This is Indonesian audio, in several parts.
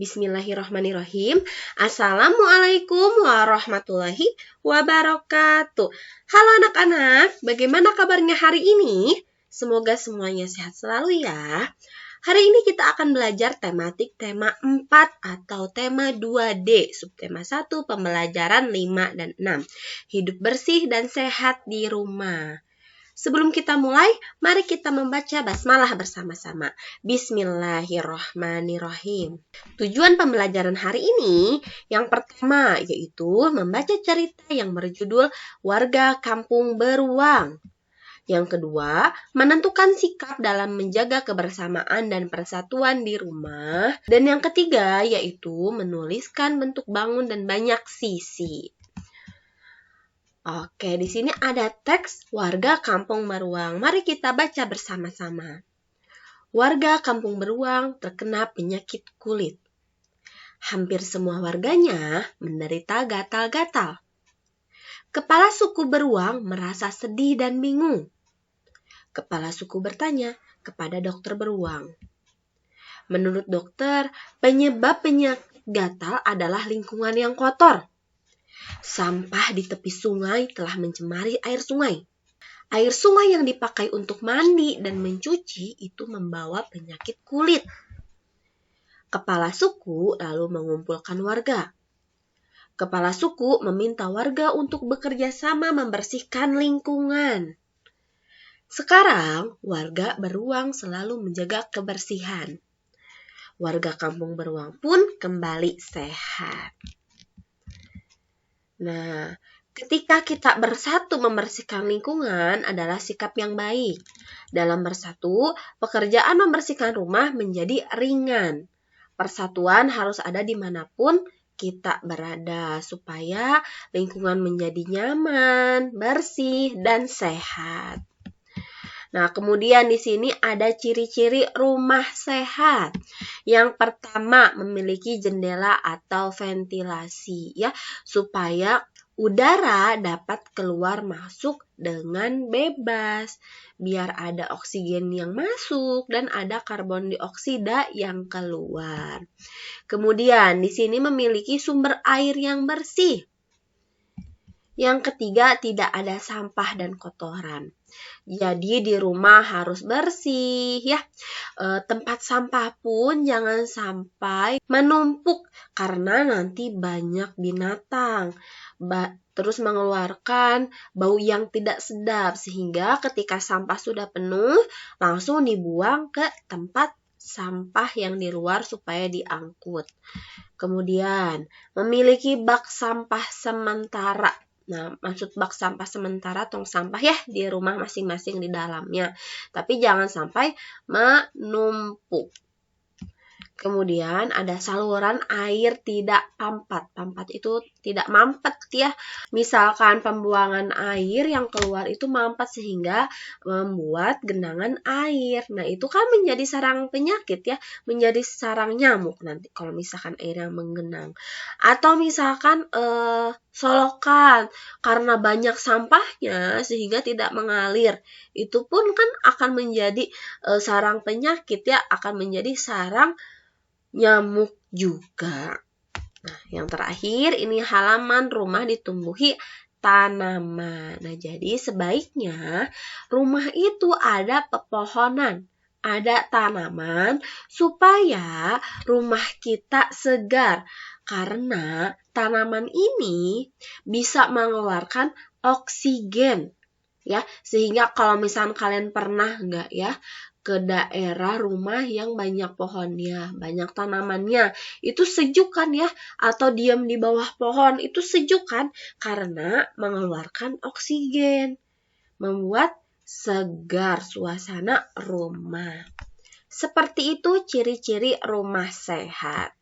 Bismillahirrahmanirrahim. Assalamualaikum warahmatullahi wabarakatuh. Halo anak-anak, bagaimana kabarnya hari ini? Semoga semuanya sehat selalu ya. Hari ini kita akan belajar tematik tema 4 atau tema 2D, subtema 1, pembelajaran 5 dan 6. Hidup bersih dan sehat di rumah. Sebelum kita mulai, mari kita membaca basmalah bersama-sama. Bismillahirrahmanirrahim. Tujuan pembelajaran hari ini yang pertama yaitu membaca cerita yang berjudul Warga Kampung Beruang. Yang kedua, menentukan sikap dalam menjaga kebersamaan dan persatuan di rumah. Dan yang ketiga yaitu menuliskan bentuk bangun dan banyak sisi. Oke, di sini ada teks Warga Kampung Beruang. Mari kita baca bersama-sama. Warga Kampung Beruang terkena penyakit kulit. Hampir semua warganya menderita gatal-gatal. Kepala suku beruang merasa sedih dan bingung. Kepala suku bertanya kepada dokter beruang. Menurut dokter, penyebab penyakit gatal adalah lingkungan yang kotor. Sampah di tepi sungai telah mencemari air sungai. Air sungai yang dipakai untuk mandi dan mencuci itu membawa penyakit kulit. Kepala suku lalu mengumpulkan warga. Kepala suku meminta warga untuk bekerja sama membersihkan lingkungan. Sekarang, warga beruang selalu menjaga kebersihan. Warga kampung beruang pun kembali sehat. Nah, ketika kita bersatu membersihkan lingkungan adalah sikap yang baik. Dalam bersatu, pekerjaan membersihkan rumah menjadi ringan. Persatuan harus ada dimanapun kita berada supaya lingkungan menjadi nyaman, bersih, dan sehat. Nah, kemudian di sini ada ciri-ciri rumah sehat. Yang pertama, memiliki jendela atau ventilasi ya, supaya udara dapat keluar masuk dengan bebas. Biar ada oksigen yang masuk dan ada karbon dioksida yang keluar. Kemudian di sini memiliki sumber air yang bersih. Yang ketiga, tidak ada sampah dan kotoran. Jadi di rumah harus bersih ya. Tempat sampah pun jangan sampai menumpuk karena nanti banyak binatang. Terus mengeluarkan bau yang tidak sedap sehingga ketika sampah sudah penuh langsung dibuang ke tempat sampah yang di luar supaya diangkut. Kemudian memiliki bak sampah sementara. Nah, maksud bak sampah sementara tong sampah ya di rumah masing-masing di dalamnya. Tapi jangan sampai menumpuk. Kemudian ada saluran air tidak pampat. Pampat itu tidak mampet ya. Misalkan pembuangan air yang keluar itu mampet sehingga membuat genangan air. Nah, itu kan menjadi sarang penyakit ya. Menjadi sarang nyamuk nanti kalau misalkan air yang menggenang. Atau misalkan solokan karena banyak sampahnya sehingga tidak mengalir. Itu pun kan akan menjadi sarang penyakit ya. Akan menjadi sarang nyamuk juga. Nah, yang terakhir ini halaman rumah ditumbuhi tanaman. Nah, jadi sebaiknya rumah itu ada pepohonan, ada tanaman supaya rumah kita segar. Karena tanaman ini bisa mengeluarkan oksigen. Ya, sehingga kalau misalnya kalian pernah enggak ya ke daerah rumah yang banyak pohonnya, banyak tanamannya, itu sejuk kan ya, atau diam di bawah pohon, itu sejuk kan, karena mengeluarkan oksigen, membuat segar suasana rumah. Seperti itu ciri-ciri rumah sehat.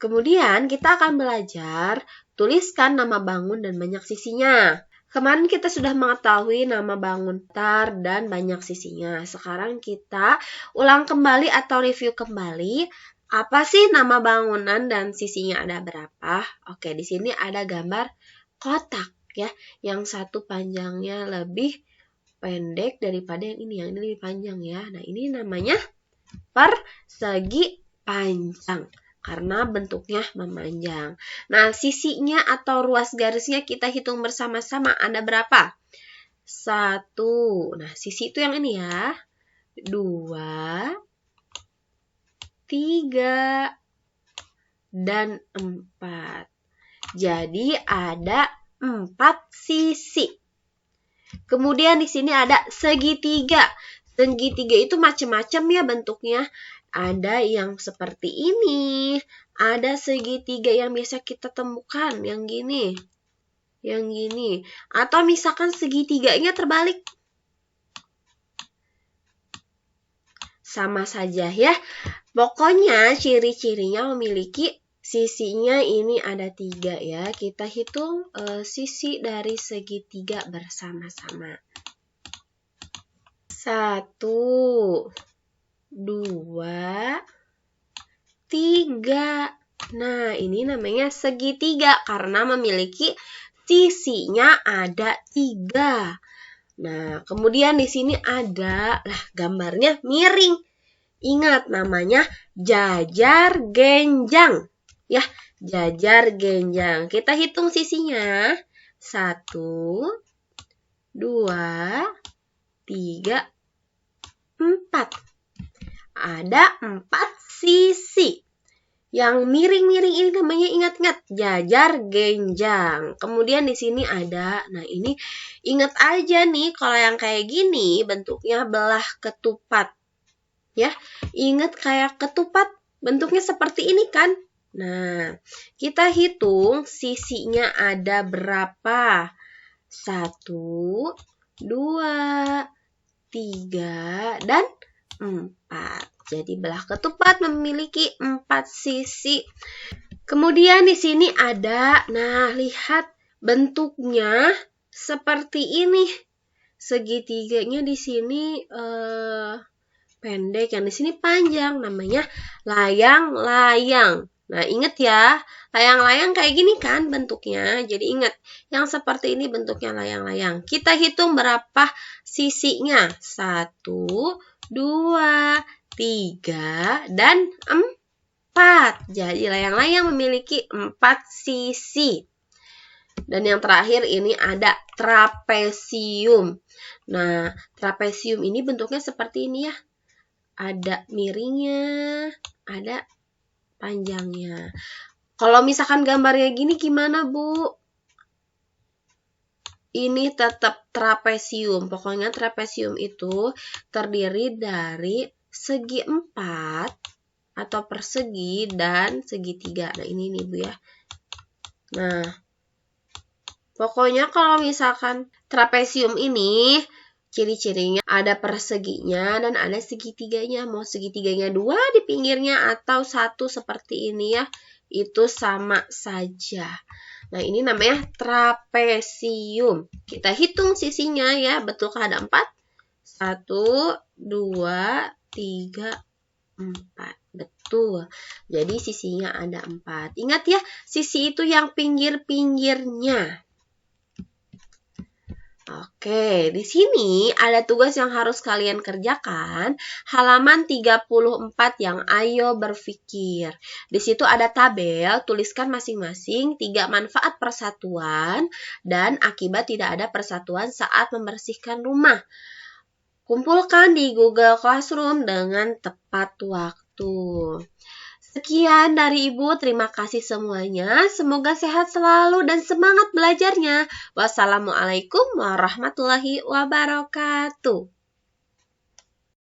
Kemudian kita akan belajar tuliskan nama bangun dan banyak sisinya. Kemarin kita sudah mengetahui nama bangun tar dan banyak sisinya. Sekarang kita ulang kembali atau review kembali. Apa sih nama bangunan dan sisinya ada berapa? Oke, di sini ada gambar kotak ya. Yang satu panjangnya lebih pendek daripada yang ini. Yang ini lebih panjang ya. Nah, ini namanya persegi panjang. karena bentuknya memanjang. Nah, sisinya atau ruas garisnya kita hitung bersama-sama. Ada berapa? 1. Nah, sisi itu yang ini ya. 2, 3, dan 4. Jadi ada 4 sisi. Kemudian di sini ada segitiga. Segitiga itu macam-macam ya bentuknya. Ada yang seperti ini. Ada segitiga yang biasa kita temukan. Yang gini. Yang gini. Atau misalkan segitiganya terbalik. Sama saja ya. Pokoknya ciri-cirinya memiliki sisinya ini ada 3 ya. Kita hitung sisi dari segitiga bersama-sama. 1, 2, 3. Nah, ini namanya segitiga karena memiliki sisinya ada 3. Nah, kemudian di sini ada, gambarnya miring. Ingat namanya jajar genjang. Ya, jajar genjang. Kita hitung sisinya. 1, 2, 3, 4. Ada 4 sisi. Yang miring-miring ini namanya ingat-ingat jajar genjang. Kemudian di sini ada, nah ini ingat aja nih kalau yang kayak gini bentuknya belah ketupat. Ya, ingat kayak ketupat bentuknya seperti ini kan? Nah, kita hitung sisinya ada berapa? 1, 2, 3, dan 4. Jadi belah ketupat memiliki 4 sisi. Kemudian di sini ada, nah lihat bentuknya seperti ini. Segitiganya di sini pendek, yang di sini panjang, namanya layang-layang. Nah, ingat ya, layang-layang kayak gini kan bentuknya. Jadi ingat, yang seperti ini bentuknya layang-layang. Kita hitung berapa sisinya. 1, 2, 3, dan 4. Jadi layang-layang memiliki 4 sisi. Dan yang terakhir ini ada trapesium. Nah, trapesium ini bentuknya seperti ini ya. Ada miringnya, ada panjangnya. Kalau misalkan gambarnya gini gimana, Bu? Ini tetap trapesium. Pokoknya trapesium itu terdiri dari segi 4 atau persegi dan segitiga. Nah, ini nih Bu ya. Nah, pokoknya kalau misalkan trapesium ini ciri-cirinya ada perseginya dan ada segitiganya. Mau segitiganya 2 di pinggirnya atau 1 seperti ini ya, itu sama saja. Nah, ini namanya trapesium. Kita hitung sisinya ya, betulkah ada 4? 1, 2, 3, 4. Betul. Jadi sisinya ada 4. Ingat ya, sisi itu yang pinggir-pinggirnya. Oke, di sini ada tugas yang harus kalian kerjakan, halaman 34 yang ayo berpikir. Di situ ada tabel, tuliskan masing-masing 3 manfaat persatuan dan akibat tidak ada persatuan saat membersihkan rumah. Kumpulkan di Google Classroom dengan tepat waktu. Sekian dari Ibu, terima kasih semuanya. Semoga sehat selalu dan semangat belajarnya. Wassalamualaikum warahmatullahi wabarakatuh.